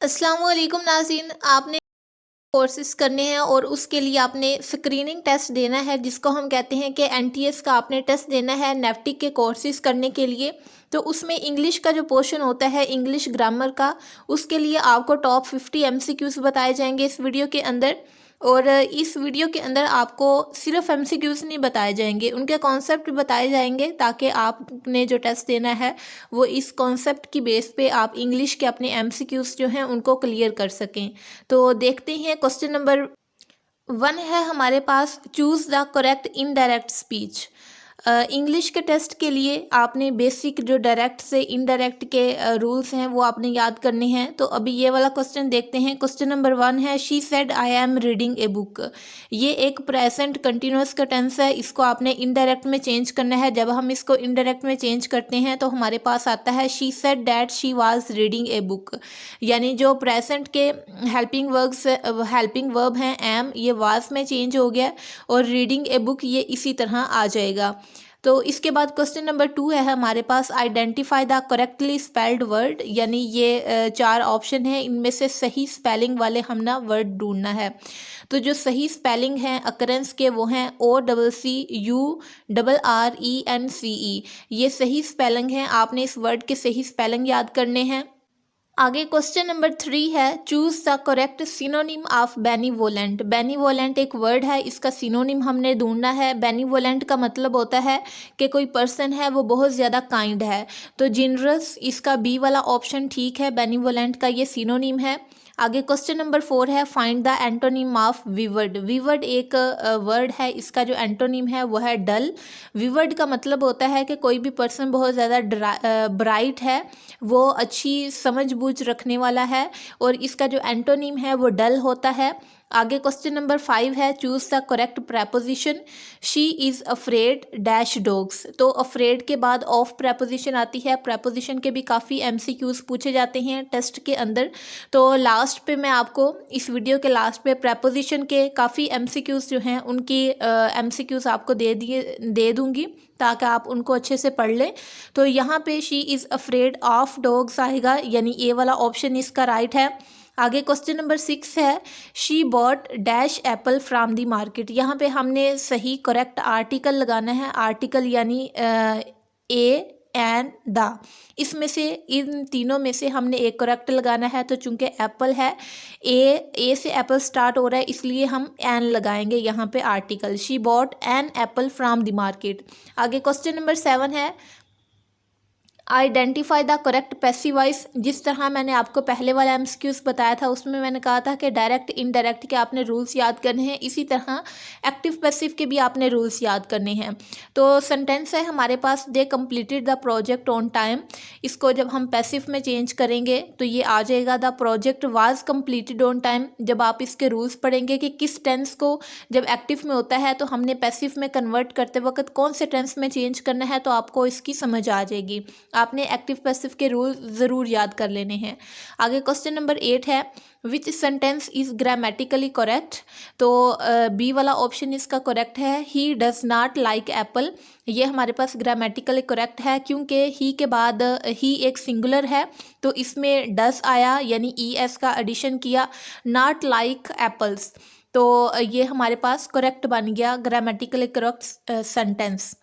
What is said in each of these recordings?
अस्सलाम वालेकुम नाज़रीन। आपने कोर्सेज़ करने हैं और उसके लिए आपने स्क्रीनिंग टेस्ट देना है, जिसको हम कहते हैं कि एनटीएस का आपने टेस्ट देना है नेफ्टिक के कोर्सेज़ करने के लिए। तो उसमें इंग्लिश का जो पोर्शन होता है, इंग्लिश ग्रामर का, उसके लिए आपको टॉप 50 एमसीक्यूज़ बताए जाएंगे इस वीडियो के अंदर। और इस वीडियो के अंदर आपको सिर्फ एमसीक्यूज़ नहीं बताए जाएंगे, उनके कॉन्सेप्ट बताए जाएंगे, ताकि आपने जो टेस्ट देना है वो इस कॉन्सेप्ट की बेस पे आप इंग्लिश के अपने एमसीक्यूज़ जो हैं उनको क्लियर कर सकें। तो देखते हैं, क्वेश्चन नंबर 1 है हमारे पास, choose the correct indirect speech. English के टेस्ट के लिए आपने बेसिक जो डायरेक्ट से इनडायरेक्ट के रूल्स हैं वो आपने याद करने हैं। तो अभी ये वाला क्वेश्चन देखते हैं। क्वेश्चन नंबर 1 है, she said I am reading a book. ये एक प्रेजेंट कंटिन्यूअस का टेंस है, इसको आपने इनडायरेक्ट में चेंज करना है। जब हम इसको इनडायरेक्ट में चेंज करते हैं तो हमारे पास आता है she said that she was reading a book. यानी जो प्रेजेंट के हेल्पिंग वर्ब हैं एम, ये वाज में चेंज हो गया, और रीडिंग ए बुक ये इसी तरह आ जाएगा। तो इसके बाद क्वेश्चन नंबर 2 है हमारे पास, identify the correctly spelled word. यानी ये 4 ऑप्शन है, इनमें से सही स्पेलिंग वाले हम ना वर्ड ढूंढना है। तो जो सही स्पेलिंग है अकरेंस के वो हैं OCCURRENCE। ये सही स्पेलिंग है, आपने इस वर्ड के सही स्पेलिंग याद करने हैं। आगे क्वेश्चन नंबर 3 है, choose the correct synonym of benevolent. Benevolent एक वर्ड है, इसका सिनोनिम हमने ढूंढना है। बेनीवोलेंट का मतलब होता है कि कोई पर्सन है वो बहुत ज़्यादा काइंड है। तो जिनरस, इसका बी वाला ऑप्शन ठीक है, बेनीवोलेंट का ये सिनोनिम है। आगे क्वेश्चन नंबर 4 है, फाइंड द एंटोनिम ऑफ विवर्ड। विवर्ड एक वर्ड है, इसका जो एंटोनिम है वो है डल। विवर्ड का मतलब होता है कि कोई भी पर्सन बहुत ज़्यादा ब्राइट है, वो अच्छी समझ बूझ रखने वाला है, और इसका जो एंटोनिम है वो डल होता है। आगे क्वेश्चन नंबर 5 है, choose the correct preposition. She is afraid dash dogs. तो अफ्रेड के बाद ऑफ प्रेपोजिशन आती है। प्रेपोजिशन के भी काफ़ी एमसीक्यूज़ पूछे जाते हैं टेस्ट के अंदर। तो लास्ट पे मैं आपको इस वीडियो के लास्ट पे प्रेपोजिशन के काफ़ी एमसीक्यूज़ जो हैं उनकी एमसीक्यूज़ आपको दे दूँगी, ताकि आप उनको अच्छे से पढ़ लें। तो यहाँ पे she is afraid of dogs आएगा, यानी ए वाला ऑप्शन इसका राइट है। आगे क्वेश्चन नंबर 6 है, she bought dash Apple from the market. यहाँ पे हमने सही करेक्ट आर्टिकल लगाना है। आर्टिकल यानी ए एंड द, इसमें से इन तीनों में से हमने एक करेक्ट लगाना है। तो चूंकि एप्पल है, ए से एप्पल स्टार्ट हो रहा है, इसलिए हम एन लगाएंगे यहाँ पे article. She bought an apple from the market. आगे क्वेश्चन नंबर 7 है, identify the correct passive voice. जिस तरह मैंने आपको पहले वाला एमसीक्यूज बताया था, उसमें मैंने कहा था कि डायरेक्ट इनडायरेक्ट के आपने रूल्स याद करने हैं, इसी तरह एक्टिव पैसिव के भी आपने रूल्स याद करने हैं। तो सेंटेंस है हमारे पास, they completed the project on time. इसको जब हम पैसिव में चेंज करेंगे तो ये आ जाएगा, the project was completed on time. जब आप इसके रूल्स पढ़ेंगे कि किस टेंस को जब एक्टिव में होता है तो हमने पैसिव में कन्वर्ट करते वक्त कौन से टेंस में चेंज करना है, तो आपको इसकी समझ आ जाएगी। आपने एक्टिव पैसिव के रूल ज़रूर याद कर लेने हैं। आगे क्वेश्चन नंबर 8 है, विच सेंटेंस इज़ ग्रामेटिकली करेक्ट। तो बी वाला ऑप्शन इसका करेक्ट है, he does not like Apple. ये हमारे पास ग्रामेटिकली करेक्ट है, क्योंकि ही के बाद ही एक सिंगुलर है, तो इसमें डज आया, यानी ई एस का एडिशन किया, नॉट लाइक एप्पल्स। तो ये हमारे पास करेक्ट बन गया, ग्रामेटिकली करेक्ट सेंटेंस।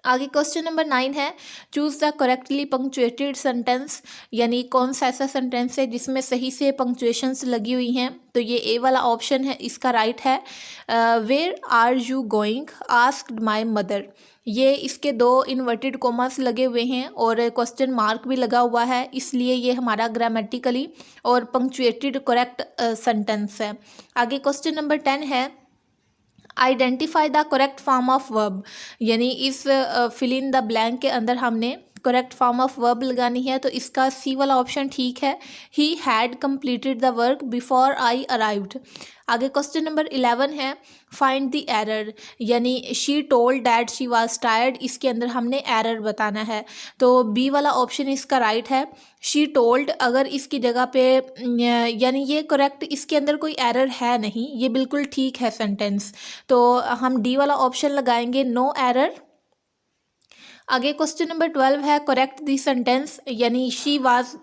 आगे क्वेश्चन नंबर 9 है, choose the correctly punctuated sentence. यानी कौन सा ऐसा सेंटेंस है जिसमें सही से पंक्चुएशंस लगी हुई हैं। तो ये ए वाला ऑप्शन है, इसका राइट है। Where are you going asked my mother. ये इसके 2 इन्वर्टेड कोमास लगे हुए हैं और क्वेश्चन मार्क भी लगा हुआ है, इसलिए ये हमारा ग्रामेटिकली और पंक्चुएटेड करेक्ट सेंटेंस है। आगे क्वेश्चन नंबर 10 है, identify the correct form of verb. यानी इस फिल इन द ब्लैंक के अंदर हमने करेक्ट फॉर्म ऑफ वर्ब लगानी है। तो इसका सी वाला ऑप्शन ठीक है, he had completed the work before I arrived. आगे क्वेश्चन नंबर 11 है, फाइंड द एरर। यानी she told that she was tired, इसके अंदर हमने एरर बताना है। तो बी वाला ऑप्शन इसका राइट है, शी टोल्ड। अगर इसकी जगह पे यानी ये करेक्ट, इसके अंदर कोई एरर है नहीं, ये बिल्कुल ठीक है सेंटेंस। तो हम डी वाला ऑप्शन लगाएंगे, नो एरर। आगे क्वेश्चन नंबर 12 है, करेक्ट दी सेंटेंस। यानी she was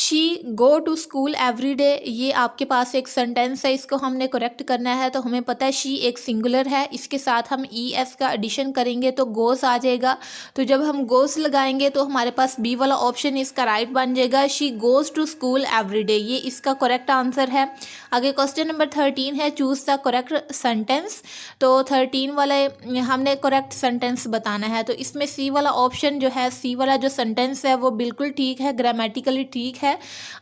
she go to school every day, ये आपके पास एक सेंटेंस है, इसको हमने करेक्ट करना है। तो हमें पता है शी एक सिंगुलर है, इसके साथ हम ई एस का एडिशन करेंगे तो गोस आ जाएगा। तो जब हम गोस लगाएंगे तो हमारे पास बी वाला ऑप्शन इसका राइट बन जाएगा, she goes to school every day, ये इसका करेक्ट आंसर है। आगे क्वेश्चन नंबर 13 है, चूज़ द करेक्ट सेंटेंस। तो 13 वाले हमने करेक्ट सेंटेंस बताना है। तो इसमें सी वाला ऑप्शन जो है, सी वाला जो सेंटेंस है वो बिल्कुल ठीक है, ग्रामेटिकली ठीक है।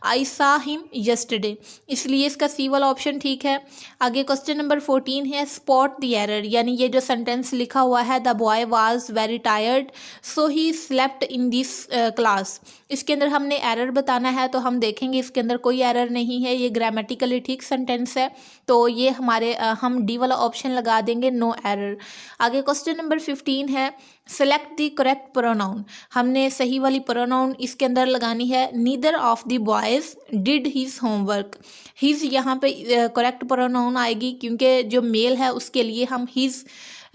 आई सा हिम यस्टरडे, इसलिए इसका सी वाला ऑप्शन ठीक है। आगे क्वेश्चन नंबर 14 है, स्पॉट द एरर, यानी ये जो सेंटेंस लिखा हुआ है, the boy was very tired so he slept in this class, इसके अंदर हमने एरर बताना है। तो हम देखेंगे इसके अंदर कोई एरर नहीं है, ये ग्रामेटिकली ठीक सेंटेंस है। तो ये हमारे हम डी वाला ऑप्शन लगा देंगे, नो एरर। आगे क्वेश्चन नंबर 15 है, सेलेक्ट द करेक्ट प्रोनाउन, हमने सही वाली प्रोनाउन इसके अंदर लगानी है। Neither of the boys did his homework, his यहाँ पे करेक्ट प्रोनाउन आएगी, क्योंकि जो मेल है उसके लिए हम हिज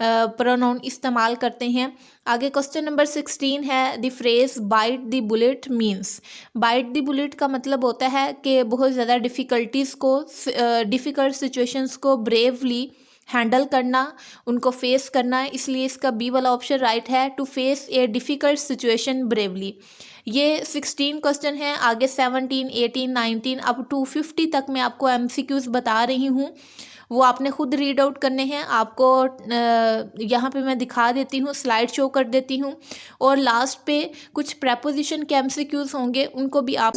प्रोनाउन इस्तेमाल करते हैं। आगे क्वेश्चन नंबर 16 है, the phrase bite the bullet means, bite the bullet का मतलब होता है कि बहुत ज़्यादा डिफ़िकल्टीज़ को, डिफ़िकल्ट सिचुएशंस को ब्रेवली हैंडल करना, उनको फेस करना, इसलिए इसका बी वाला ऑप्शन राइट है, to face a difficult situation bravely. ये 16 क्वेश्चन हैं। आगे 17, 18, 19 अप टू 50 तक मैं आपको एमसीक्यूज़ बता रही हूँ, वो आपने खुद रीड आउट करने हैं। आपको यहाँ पे मैं दिखा देती हूँ, स्लाइड शो कर देती हूँ, और लास्ट पे कुछ प्रेपोजिशन के एमसीक्यूज़ होंगे, उनको भी आप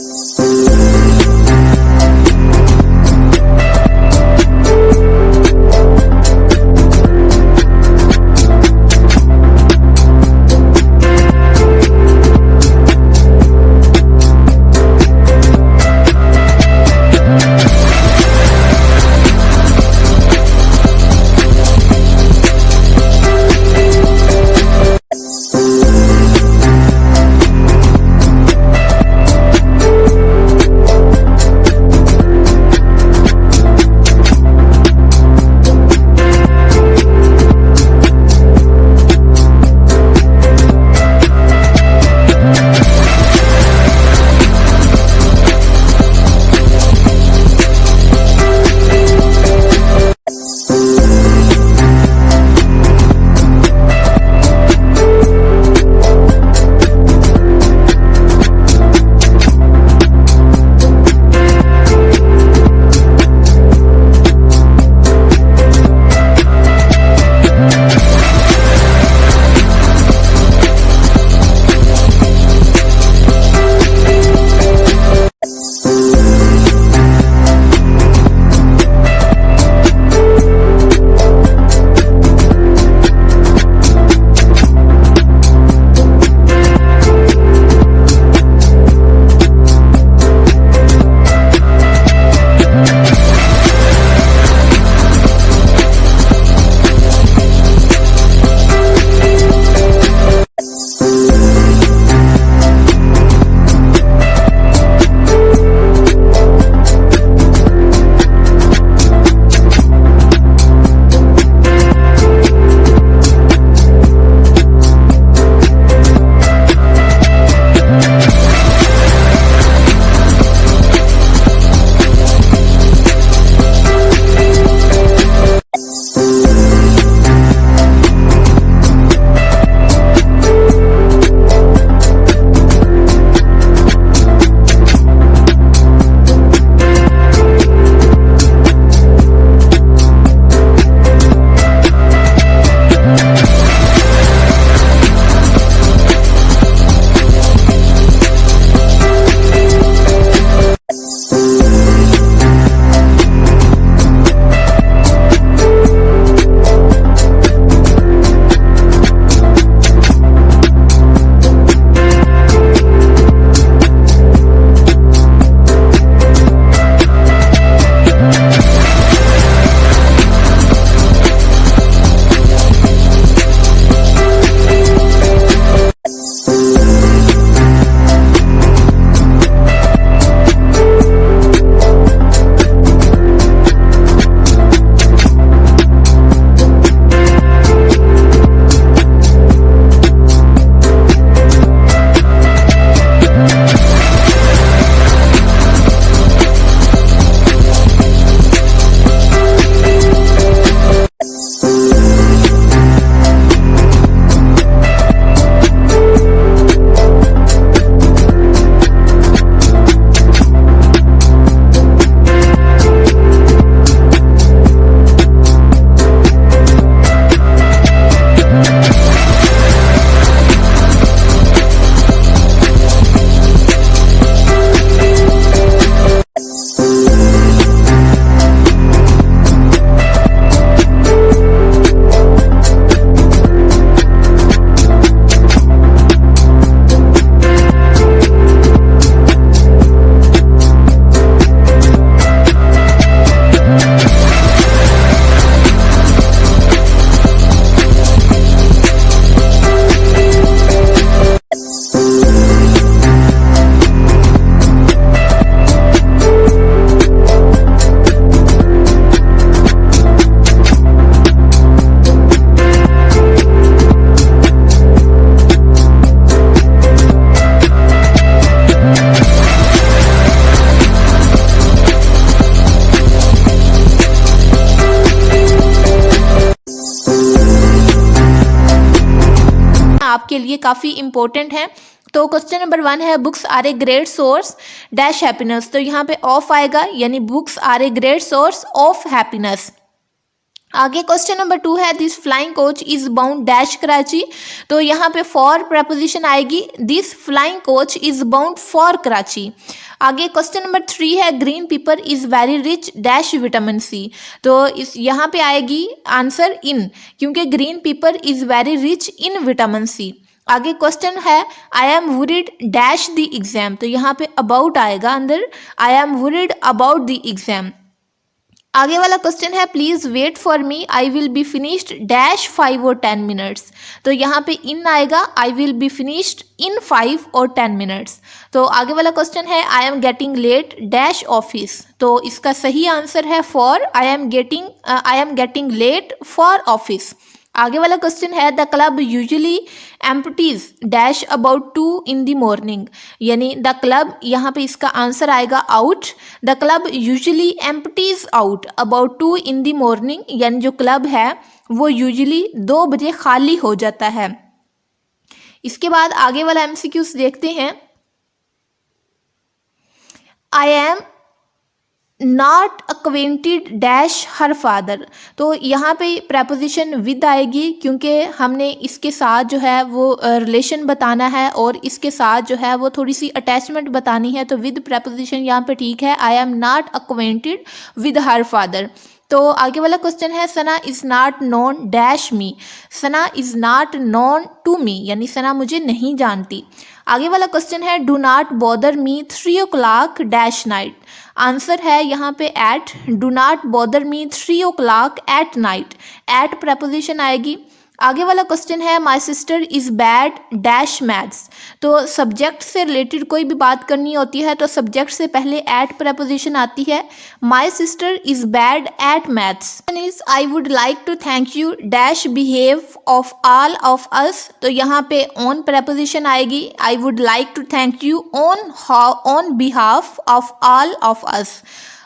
आपके लिए काफ़ी इंपॉर्टेंट है। तो क्वेश्चन नंबर 1 है books are a great source dash happiness. तो यहाँ पे ऑफ आएगा, यानी books are a great source of happiness. आगे क्वेश्चन नंबर 2 है this flying coach is bound dash Karachi. तो यहाँ पे फॉर प्रपोजिशन आएगी, this flying coach is bound for Karachi. आगे क्वेश्चन नंबर 3 है green pepper is very rich dash vitamin C. तो इस यहाँ पे आएगी आंसर इन, क्योंकि green pepper is very rich in vitamin C. आगे क्वेश्चन है I am worried dash the exam. तो यहाँ पे अबाउट आएगा अंदर, I am worried about the exam. आगे वाला क्वेश्चन है please wait for me I will be finished dash 5 और 10 मिनट्स। तो यहाँ पे इन आएगा, I will be finished in 5 और 10 मिनट्स। तो आगे वाला क्वेश्चन है I am getting late dash office. तो इसका सही आंसर है for, I am getting late for office. आगे वाला क्वेश्चन है the club usually empties dash about 2 in the morning। यानी द क्लब, यहाँ पे इसका आंसर आएगा out. The club usually empties out about 2 in the morning, यानी जो क्लब है वो यूजुअली 2 बजे खाली हो जाता है। इसके बाद आगे वाला एमसीक्यूज देखते हैं। I am not acquainted dash her father. तो यहाँ पे प्रपोजिशन विद आएगी, क्योंकि हमने इसके साथ जो है वो रिलेशन बताना है और इसके साथ जो है वो थोड़ी सी अटैचमेंट बतानी है। तो विद प्रपोजिशन यहाँ पे ठीक है, I am not acquainted with her father. तो आगे वाला क्वेश्चन है Sana is not known dash me. Sana is not known to me, यानी सना मुझे नहीं जानती। आगे वाला क्वेश्चन है do not bother me 3 o'clock dash night. Answer है यहाँ पे at, do not bother me 3 o'clock at night. At preposition आएगी। आगे वाला क्वेश्चन है my sister is bad dash maths. तो सब्जेक्ट से रिलेटेड कोई भी बात करनी होती है तो सब्जेक्ट से पहले एट प्रपोजिशन आती है। My sister is bad at maths. Is I would like to thank you dash behalf of all of us. तो यहाँ पे ऑन प्रपोजिशन आएगी, I would like to thank you on behalf of all of us.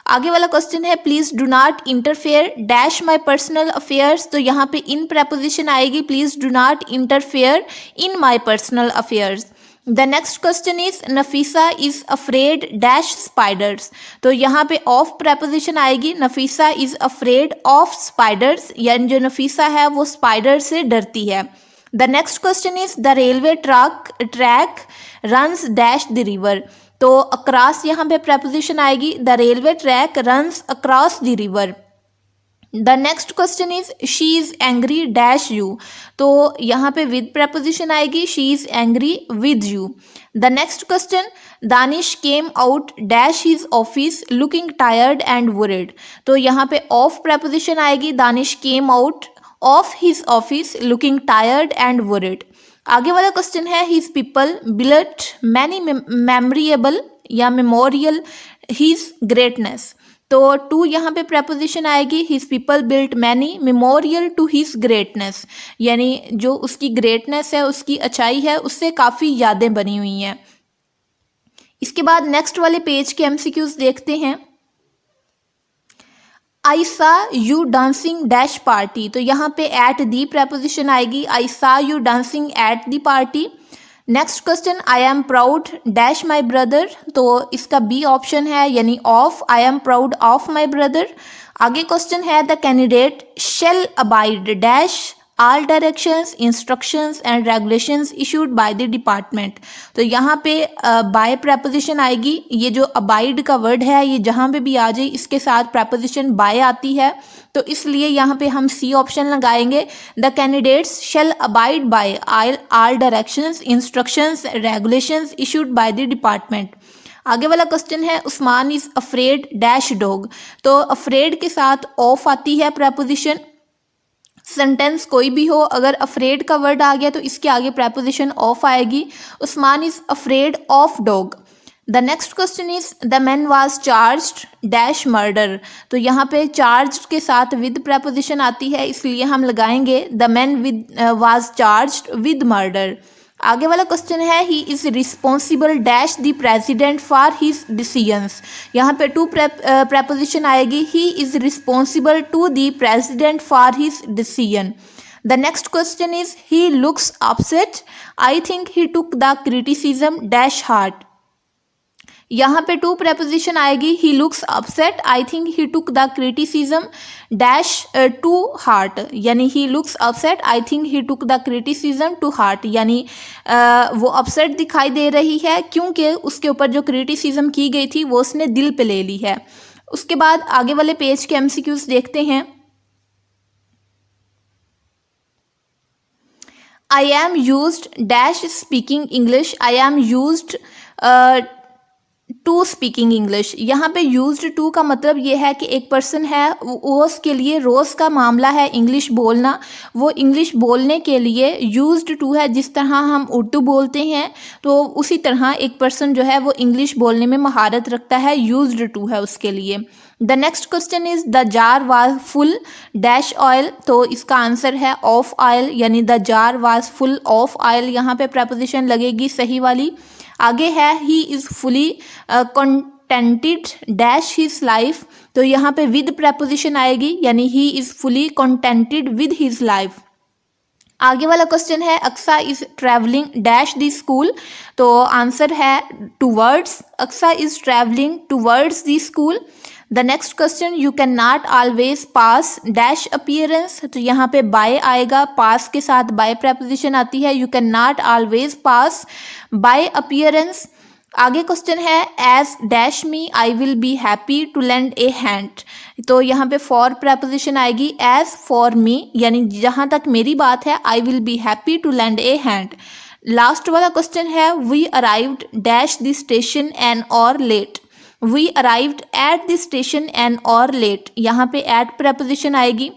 आगे वाला question है please do not interfere dash my personal affairs. तो यहाँ पे इन प्रपोजिशन आएगी, please do not interfere in my personal affairs. The next question is Nafisa is afraid dash spiders. तो यहाँ पे ऑफ प्रपोजिशन आएगी, Nafisa is afraid of spiders, यानी जो नफीसा है वो स्पाइडर से डरती है। The next question is the railway track runs dash the river. तो अक्रॉस यहाँ पे प्रपोजिशन आएगी, the railway track runs across the river. The next question is she is angry dash you. तो यहाँ पे विद प्रपोजिशन आएगी, she is angry with you. The next question Danish came out dash his office looking tired and worried. तो यहाँ पे of preposition आएगी, Danish came out of his office looking tired and worried. आगे वाला क्वेश्चन है his people built many memorable या memorial his greatness. तो to यहाँ पे प्रपोजिशन आएगी, his people built many memorial to his greatness, यानी जो उसकी ग्रेटनेस है, उसकी अच्छाई है, उससे काफ़ी यादें बनी हुई हैं। इसके बाद नेक्स्ट वाले पेज के एमसीक्यूज देखते हैं। आई सा यू डांसिंग डैश पार्टी। तो यहाँ पे एट दी प्रपोजिशन आएगी, आई सा you dancing at the party. Next question I am proud dash my brother. तो इसका बी ऑप्शन है, यानी of, I am proud of my brother. आगे क्वेश्चन है the candidate shell abide dash all directions instructions and regulations issued by the department. तो यहाँ पे bye preposition आएगी। ये जो अबाइड का वर्ड है, ये जहाँ पे भी आ जाए इसके साथ प्रपोजिशन बाय आती है, तो इसलिए यहाँ पे हम सी ऑप्शन लगाएंगे। The candidates shall abide by all directions instructions regulations issued by the department. आगे वाला क्वेश्चन है Usman is afraid dash dog. तो अफ्रेड के साथ ऑफ आती है प्रपोजिशन। सेंटेंस कोई भी हो, अगर अफ्रेड का वर्ड आ गया तो इसके आगे प्रपोजिशन ऑफ आएगी। Usman is afraid of dog. The next question is the man was charged dash murder. तो यहाँ पे चार्ज्ड के साथ विद प्रपोजिशन आती है, इसलिए हम लगाएंगे the man was charged with murder. आगे वाला क्वेश्चन है he is responsible dash the president for his decisions. यहाँ पे टू प्रपोजिशन आएगी, he is responsible to the president for his decision. The next question is he looks upset, I think he took the criticism dash heart. यहाँ पे to preposition आएगी, he looks upset, I think he took the criticism dash to heart, यानी ही looks upset, I think he took the criticism to heart, यानी वो upset दिखाई दे रही है क्योंकि उसके ऊपर जो क्रिटिसिज्म की गई थी वो उसने दिल पे ले ली है। उसके बाद आगे वाले पेज के एमसीक्यूज देखते हैं। I am used dash speaking English, I am used to speaking English. यहाँ पे यूज्ड टू का मतलब ये है कि एक पर्सन है वो उसके लिए रोज़ का मामला है इंग्लिश बोलना, वो इंग्लिश बोलने के लिए यूज्ड टू है। जिस तरह हम उर्दू बोलते हैं तो उसी तरह एक पर्सन जो है वो इंग्लिश बोलने में महारत रखता है, यूज्ड टू है उसके लिए। The next question is the jar was full dash oil, तो इसका आंसर है ऑफ ऑयल, यानी the jar was full of oil. यहाँ पे प्रपोजिशन लगेगी सही वाली। आगे है he is fully contented dash his life, तो यहाँ पे विद प्रपोजिशन आएगी, यानी he is fully contented with his life. आगे वाला क्वेश्चन है Aqsa is travelling dash the school, तो आंसर है towards, Aqsa is travelling towards the school. The next question you can not always pass dash appearance, तो यहाँ पे बाय आएगा, पास के साथ बाय प्रपोजिशन आती है, you can not always pass by appearance. आगे क्वेश्चन है as dash me I will be happy to lend a hand, तो यहाँ पे फॉर प्रपोजिशन आएगी, एज फॉर मी, यानी जहाँ तक मेरी बात है I will be happy to lend a hand. Last वाला क्वेश्चन है we arrived dash the station an hour late, we arrived at the station an hour late, यहाँ पे एट प्रपोजिशन आएगी।